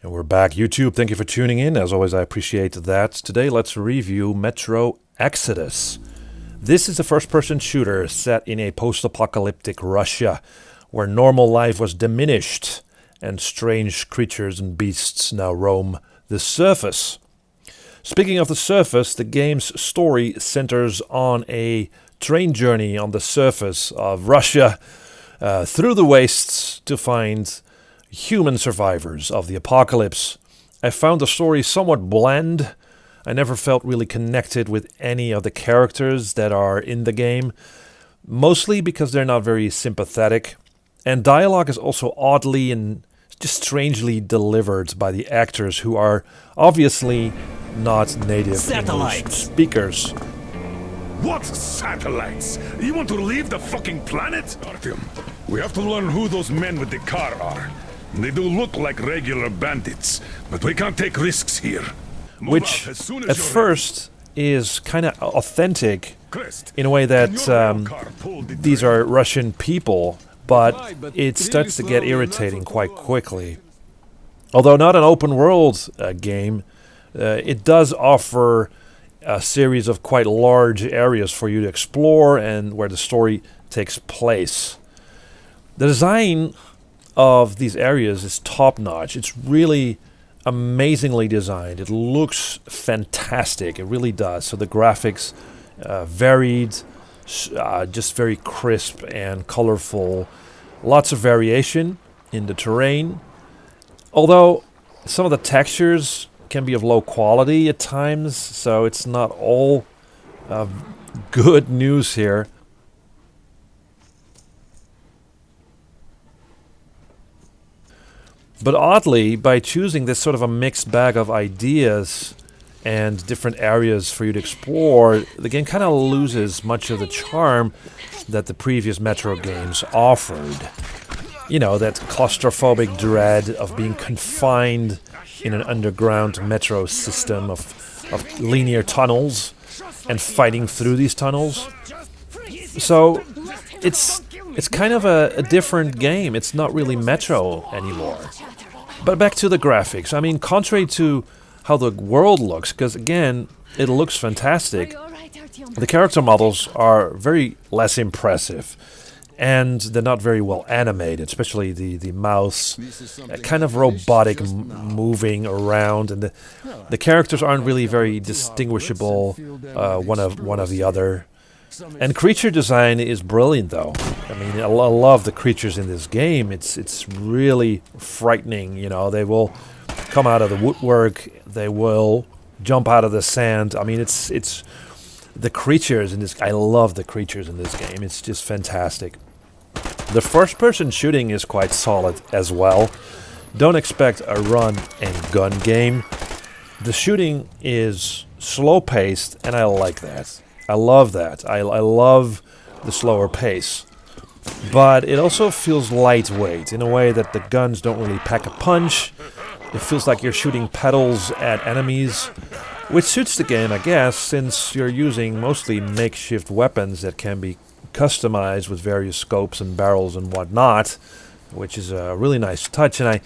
And we're back, YouTube. Thank you for tuning in. As always, I appreciate that. Today, let's review Metro Exodus. This is a first-person shooter set in a post-apocalyptic Russia, where normal life was diminished and strange creatures and beasts now roam the surface. Speaking of the surface, the game's story centers on a train journey on the surface of Russia through the wastes to find human survivors of the apocalypse. I found the story somewhat bland. I never felt really connected with any of the characters that are in the game, mostly because they're not very sympathetic, and dialogue is also oddly and just strangely delivered by the actors who are obviously not native English speakers. What satellites? You want to leave the fucking planet? Artyom, we have to learn who those men with the car are. They do look like regular bandits, but we can't take risks here. Which, at first, is kind of authentic in a way that these are Russian people, but it starts to get irritating quite quickly. Although not an open world game, it does offer a series of quite large areas for you to explore and where the story takes place. The design of these areas is top-notch. It's really amazingly designed. It looks fantastic. It really does. So the graphics varied, just very crisp and colorful. Lots of variation in the terrain. Although some of the textures can be of low quality at times, so it's not all good news here. But oddly, by choosing this sort of a mixed bag of ideas and different areas for you to explore, the game kind of loses much of the charm that the previous Metro games offered. You know, that claustrophobic dread of being confined in an underground metro system of linear tunnels and fighting through these tunnels. So it's kind of a different game. It's not really Metro anymore. But back to the graphics. I mean, contrary to how the world looks, because again, it looks fantastic, the character models are very less impressive. And they're not very well animated, especially the mouse, kind of robotic moving around, and the characters aren't really very distinguishable one of the other. And creature design is brilliant, though. I mean, I love the creatures in this game. It's really frightening. You know, they will come out of the woodwork. They will jump out of the sand. I mean, it's the creatures in this. I love the creatures in this game. It's just fantastic. The first-person shooting is quite solid as well. Don't expect a run-and-gun game. The shooting is slow-paced, and I like that. I love that. I love the slower pace. But it also feels lightweight in a way that the guns don't really pack a punch. It feels like you're shooting petals at enemies, which suits the game, I guess, since you're using mostly makeshift weapons that can be customized with various scopes and barrels and whatnot, which is a really nice touch. And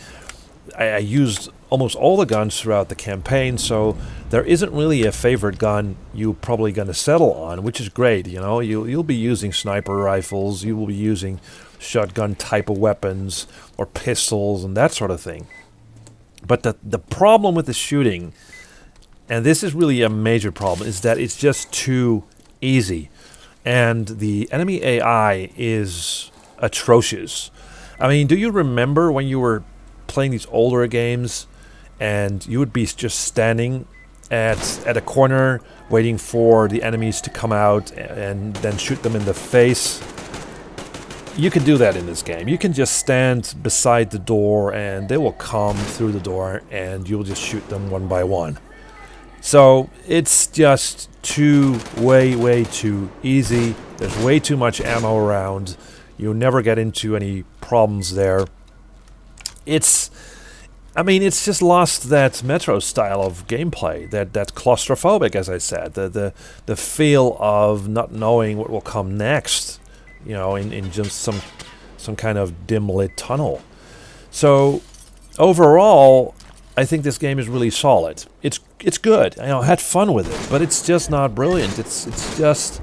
I used almost all the guns throughout the campaign, so there isn't really a favorite gun you're probably going to settle on, which is great. You know, you'll be using sniper rifles, you will be using shotgun type of weapons or pistols and that sort of thing. But the problem with the shooting, and this is really a major problem, is that it's just too easy. And the enemy AI is atrocious. I mean, do you remember when you were playing these older games and you would be just standing at a corner waiting for the enemies to come out and then shoot them in the face? You can do that in this game. You can just stand beside the door and they will come through the door and you'll just shoot them one by one. So it's just way too easy. There's way too much ammo around. You'll never get into any problems there. It's just lost that Metro style of gameplay, that claustrophobic, as I said, the feel of not knowing what will come next, you know, in just some kind of dim lit tunnel. So overall, I think this game is really solid. It's good. I had fun with it, but it's just not brilliant. It's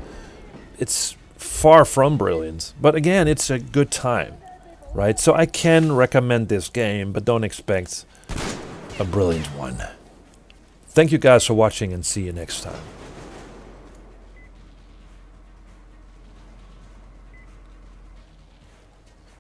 far from brilliant. But again, it's a good time, right? So I can recommend this game, but don't expect a brilliant one. Thank you guys for watching, and see you next time.